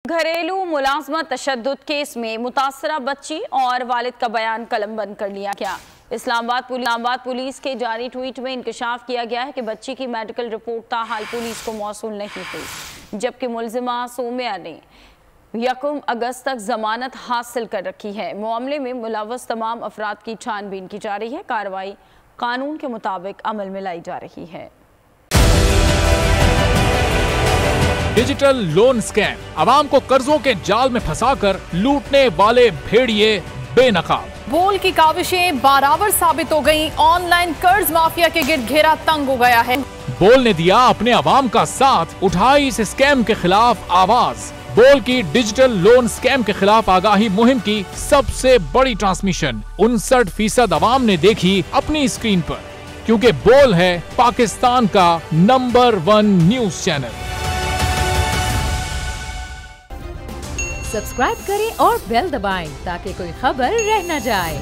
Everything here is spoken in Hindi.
घरेलू मुलाजमत तशद्दुद केस में मुतासरा बच्ची और वालिद का बयान कलमबंद कर लिया गया। इस्लामाबाद पुलिस के जारी ट्वीट में इंकशाफ किया गया है कि बच्ची की मेडिकल रिपोर्ट ताहाल पुलिस को मौसूल नहीं हुई, जबकि मुलजिमा सोमिया ने 1 अगस्त तक जमानत हासिल कर रखी है। मामले में मुलव्वस तमाम अफराद की छानबीन की जा रही है। कार्रवाई कानून के मुताबिक अमल में लाई जा रही है। डिजिटल लोन स्कैम, आवाम को कर्जों के जाल में फंसाकर लूटने वाले भेड़िए बेनकाब। बोल की काविशें बाराबर साबित हो गईं। ऑनलाइन कर्ज माफिया के गिर्द घेरा तंग हो गया है। बोल ने दिया अपने आवाम का साथ, उठाई इस स्कैम के खिलाफ आवाज। बोल की डिजिटल लोन स्कैम के खिलाफ आगाही मुहिम की सबसे बड़ी ट्रांसमिशन 59% आवाम ने देखी अपनी स्क्रीन पर, क्योंकि बोल है पाकिस्तान का नंबर 1 न्यूज चैनल। सब्सक्राइब करें और बेल दबाएं ताकि कोई खबर रह न जाए।